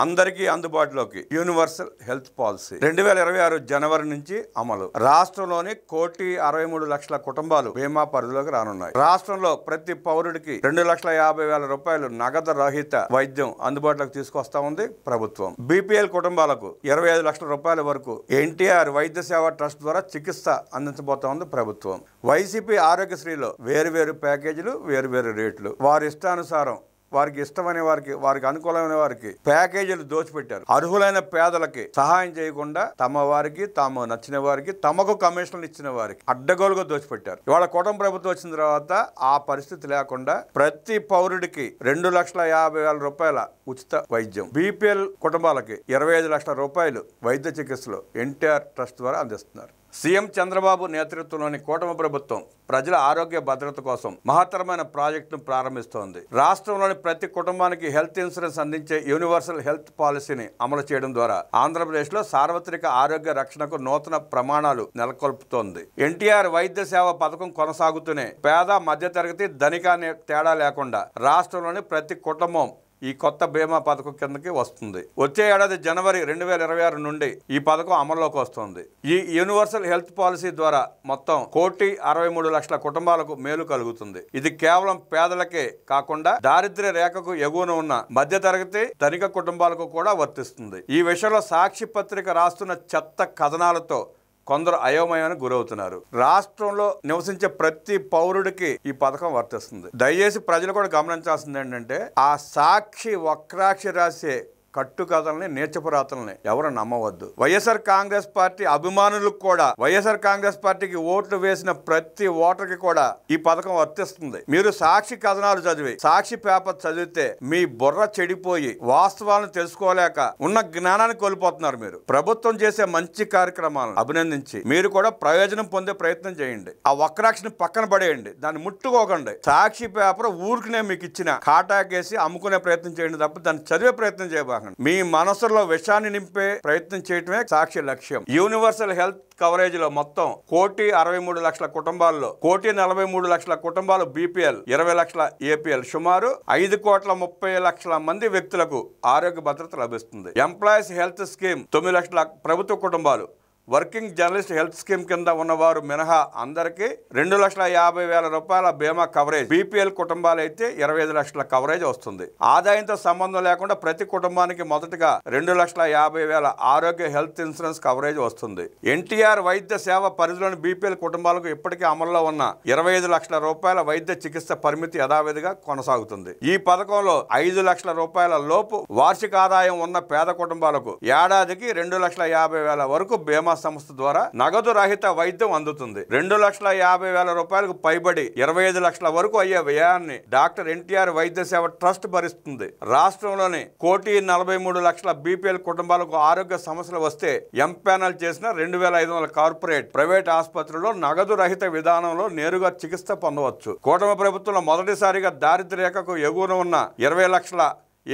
అందరికీ అందుబాటులోకి universal health policy 2026 జనవరి నుంచి అమలు. రాష్ట్రంలోని 1,63,00,000 కుటుంబాలు బీమా పరిధిలోకి రానున్నాయి. రాష్ట్రంలో ప్రతి పౌరుడికి 2,50,000 రూపాయలు నగదు రహిత వైద్యం అందుబాటులోకి తీసుకొస్తా ఉంది ప్రభుత్వం. బీపీఎల్ కుటుంబాలకు 25 లక్షల రూపాయల వరకు ఎన్టీఆర్ వైద్య సేవ ట్రస్ట్ ద్వారా చికిత్స అందించబోతా ఉంది ప్రభుత్వం. వైసీపీ ఆరోగ్యశ్రీలో వేరు ప్యాకేజీలు, వేరు రేట్లు. వారి ఇష్టానుసారం వారికి ఇష్టమైన వారికి అనుకూలమైన వారికి ప్యాకేజీలు దోచిపెట్టారు. అర్హులైన పేదలకి సహాయం చేయకుండా తమ వారికి, తాము నచ్చిన వారికి, తమకు కమిషన్లు ఇచ్చిన వారికి అడ్డగోలుగా దోచిపెట్టారు. ఇవాళ కూటమి ప్రభుత్వం వచ్చిన తర్వాత ఆ పరిస్థితి లేకుండా ప్రతి పౌరుడికి 2,50,000 రూపాయల ఉచిత వైద్యం, బీపీఎల్ కుటుంబాలకి 25 లక్షల రూపాయలు వైద్య చికిత్సలు ఎన్టీఆర్ ట్రస్ట్ ద్వారా అందిస్తున్నారు. సీఎం చంద్రబాబు నేతృత్వంలోని కూటమి ప్రభుత్వం ప్రజల ఆరోగ్య భద్రత కోసం మహత్తరమైన ప్రాజెక్టును ప్రారంభిస్తోంది. రాష్ట్రంలోని ప్రతి కుటుంబానికి హెల్త్ ఇన్సూరెన్స్ అందించే యూనివర్సల్ హెల్త్ పాలసీని అమలు చేయడం ద్వారా ఆంధ్రప్రదేశ్లో సార్వత్రిక ఆరోగ్య రక్షణకు నూతన ప్రమాణాలు నెలకొల్పుతోంది. ఎన్టీఆర్ వైద్య సేవ పథకం కొనసాగుతూనే పేద, మధ్యతరగతి, ధనిక అనే తేడా లేకుండా రాష్ట్రంలోని ప్రతి కుటుంబం ఈ కొత్త బీమా పథకం కిందకి వస్తుంది. వచ్చే ఏడాది జనవరి 2026 నుండి ఈ పథకం అమల్లోకి వస్తుంది. ఈ యూనివర్సల్ హెల్త్ పాలసీ ద్వారా మొత్తం 1,63,00,000 కుటుంబాలకు మేలు కలుగుతుంది. ఇది కేవలం పేదలకే కాకుండా దారిద్ర్య రేఖకు ఎగువన ఉన్న మధ్యతరగతి, ధనిక కుటుంబాలకు కూడా వర్తిస్తుంది. ఈ విషయంలో సాక్షి పత్రిక రాస్తున్న చెత్త కథనాలతో కొందరు అయోమయానికి గురవుతున్నారు. రాష్ట్రంలో నివసించే ప్రతి పౌరుడికి ఈ పథకం వర్తిస్తుంది. దయచేసి ప్రజలు కూడా గమనించాల్సింది ఏంటంటే, ఆ సాక్షి వక్రాక్షి రాసే కట్టుకథల్ని, నీచపురాతల్ని ఎవరు నమ్మవద్దు. వైఎస్ఆర్ కాంగ్రెస్ పార్టీ అభిమానులకు కూడా, వైఎస్ఆర్ కాంగ్రెస్ పార్టీకి ఓట్లు వేసిన ప్రతి ఓటర్కి కూడా ఈ పథకం వర్తిస్తుంది. మీరు సాక్షి కథనాలు చదివి, సాక్షి పేపర్ చదివితే మీ బుర్ర చెడిపోయి వాస్తవాలను తెలుసుకోలేక ఉన్న జ్ఞానాన్ని కోల్పోతున్నారు. మీరు ప్రభుత్వం చేసే మంచి కార్యక్రమాలను అభినందించి మీరు కూడా ప్రయోజనం పొందే ప్రయత్నం చేయండి. ఆ వక్రాక్షిని పక్కన పడేయండి, దాన్ని ముట్టుకోకండి. సాక్షి పేపర్ ఊరికినే మీకు ఇచ్చిన కాటాకేసి అమ్ముకునే ప్రయత్నం చేయండి తప్ప దాన్ని చదివే ప్రయత్నం చేయబోకండి. మీ మనసులో విషాన్ని నింపే ప్రయత్నం చేయటమే సాక్షి లక్ష్యం. యూనివర్సల్ హెల్త్ కవరేజ్ లో మొత్తం 1,63,00,000 కుటుంబాల్లో 1,43,00,000 కుటుంబాలు బీపీఎల్, 20 లక్షల ఏపీఎల్, సుమారు 5,30,00,000 మంది వ్యక్తులకు ఆరోగ్య భద్రత లభిస్తుంది. ఎంప్లాయీస్ హెల్త్ స్కీమ్ 9 లక్షల ప్రభుత్వ కుటుంబాలు, వర్కింగ్ జర్నలిస్ట్ హెల్త్ స్కీమ్ కింద ఉన్నవారు మినహా అందరికీ 2,50,000 రూపాయల బీమా కవరేజ్. బీపీఎల్ కుటుంబాలు అయితే 25 లక్షల కవరేజ్ వస్తుంది. ఆదాయంతో సంబంధం లేకుండా ప్రతి కుటుంబానికి మొదటగా 2,50,000 ఆరోగ్య హెల్త్ ఇన్సూరెన్స్ కవరేజ్ వస్తుంది. ఎన్టీఆర్ వైద్య సేవ పరిధిలోని బీపీఎల్ కుటుంబాలకు ఇప్పటికే అమల్లో ఉన్న 25 లక్షల రూపాయల వైద్య చికిత్స పరిమితి యథావిధిగా కొనసాగుతుంది. ఈ పథకంలో 5 లక్షల రూపాయల లోపు వార్షిక ఆదాయం ఉన్న పేద కుటుంబాలకు ఏడాదికి 2,50,000 వరకు బీమా సంస్థ ద్వారా నగదు రహిత వైద్యం అందుతుంది. 2,50,000 రూపాయలకు పైబడి 25 లక్షల వరకు అయ్యే వ్యయాన్ని డాక్టర్ ఎన్టీఆర్ వైద్య సేవ ట్రస్ట్ భరిస్తుంది. రాష్ట్రంలోని 1,43,00,000 బీపీఎల్ కుటుంబాలకు ఆరోగ్య సమస్యలు వస్తే ఎంపానల్ చేసిన 2,500 కార్పొరేట్, ప్రైవేట్ ఆసుపత్రుల్లో నగదు రహిత విధానంలో నేరుగా చికిత్స పొందవచ్చు. కూటమి ప్రభుత్వంలో మొదటిసారిగా దారిద్ర్య రేఖకు ఎగువన ఉన్న 20 లక్షల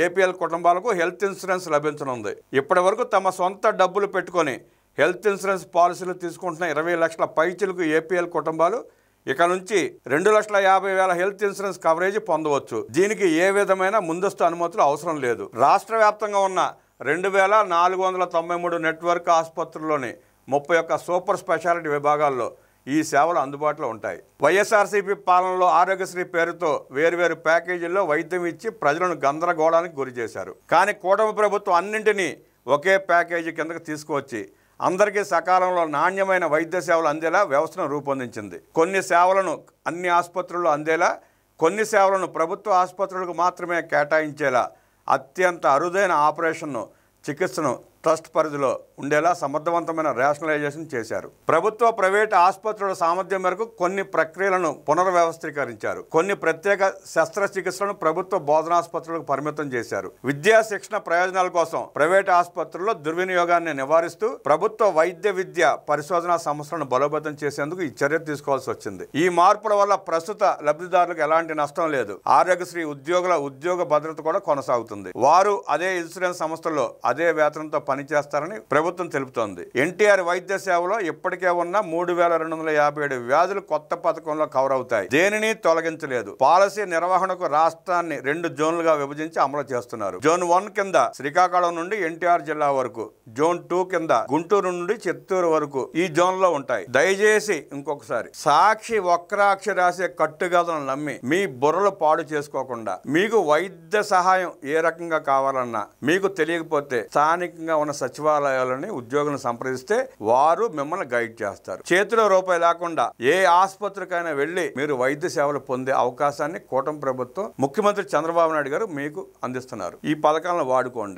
ఏపీఎల్ కుటుంబాలకు హెల్త్ ఇన్సూరెన్స్ లభించనుంది. ఇప్పటి వరకు తమ సొంత డబ్బులు పెట్టుకొని హెల్త్ ఇన్సూరెన్స్ పాలసీలు తీసుకుంటున్న 20 లక్షల పైచిలకు ఏపీఎల్ కుటుంబాలు ఇక నుంచి 2,50,000 హెల్త్ ఇన్సూరెన్స్ కవరేజ్ పొందవచ్చు. దీనికి ఏ విధమైన ముందస్తు అనుమతులు అవసరం లేదు. రాష్ట్ర వ్యాప్తంగా ఉన్న 2,493 నెట్వర్క్ ఆసుపత్రుల్లోని 31 సూపర్ స్పెషాలిటీ విభాగాల్లో ఈ సేవలు అందుబాటులో ఉంటాయి. వైఎస్ఆర్సీపీ పాలనలో ఆరోగ్యశ్రీ పేరుతో వేర్వేరు ప్యాకేజీల్లో వైద్యం ఇచ్చి ప్రజలను గందరగోళానికి గురి చేశారు. కానీ కూటమి ప్రభుత్వం అన్నింటినీ ఒకే ప్యాకేజీ కిందకు తీసుకువచ్చి అందరికీ సకాలంలో నాణ్యమైన వైద్య సేవలు అందేలా వ్యవస్థను రూపొందించింది. కొన్ని సేవలను అన్ని ఆసుపత్రుల్లో అందేలా, కొన్ని సేవలను ప్రభుత్వ ఆసుపత్రులకు మాత్రమే కేటాయించేలా అత్యంత అరుదైన ఆపరేషన్ను, చికిత్సను ట్రస్ట్ పరిధిలో ఉండేలా సమర్థవంతమైన రేషనలైజేషన్ చేశారు. ప్రభుత్వ, ప్రైవేట్ ఆసుపత్రుల సామర్థ్యం మేరకు కొన్ని ప్రక్రియలను పునర్వ్యవస్థీకరించారు. కొన్ని ప్రత్యేక శస్త్రచికిత్సలను ప్రభుత్వ బోధనాసుపత్రులకు పరిమితం చేశారు. విద్యా శిక్షణ ప్రయోజనాల కోసం ప్రైవేట్ ఆసుపత్రుల్లో దుర్వినియోగాన్ని నివారిస్తూ ప్రభుత్వ వైద్య విద్య పరిశోధనా సంస్థలను బలోపేతం చేసేందుకు ఈ చర్య తీసుకోవాల్సి వచ్చింది. ఈ మార్పుల వల్ల ప్రస్తుత లబ్ధిదారులకు ఎలాంటి నష్టం లేదు. ఆరోగ్యశ్రీ ఉద్యోగుల ఉద్యోగ భద్రత కూడా కొనసాగుతుంది. వారు అదే ఇన్సూరెన్స్ సంస్థల్లో అదే వేతనంతో పనిచేస్తారని ప్రభుత్వం తెలుపుతోంది. ఎన్టీఆర్ వైద్య సేవలో ఇప్పటికే ఉన్న 3,257 వ్యాధులు కొత్త పథకంలో కవర్ అవుతాయి. దేనిని తొలగించలేదు. పాలసీ నిర్వహణకు రాష్ట్రాన్ని 2 జోన్లుగా విభజించి అమలు చేస్తున్నారు. జోన్ 1 కింద శ్రీకాకుళం నుండి ఎన్టీఆర్ జిల్లా వరకు, జోన్ 2 కింద గుంటూరు నుండి చిత్తూరు వరకు ఈ జోన్ లో ఉంటాయి. దయచేసి ఇంకొకసారి సాక్షి వక్రాక్షి రాసే కట్టుగదలను నమ్మి మీ బుర్రలు పాడు చేసుకోకుండా, మీకు వైద్య సహాయం ఏ రకంగా కావాలన్నా మీకు తెలియకపోతే స్థానికంగా ఉన్న సచివాలయాలని ఉద్యోగులను సంప్రదిస్తే వారు మిమ్మల్ని గైడ్ చేస్తారు. చేతిలో రూపాయి లేకుండా ఏ ఆసుపత్రికైనా వెళ్లి మీరు వైద్య సేవలు పొందే అవకాశాన్ని కూటమి ప్రభుత్వం, ముఖ్యమంత్రి చంద్రబాబు నాయుడు గారు మీకు అందిస్తున్నారు. ఈ పథకాలను వాడుకోండి.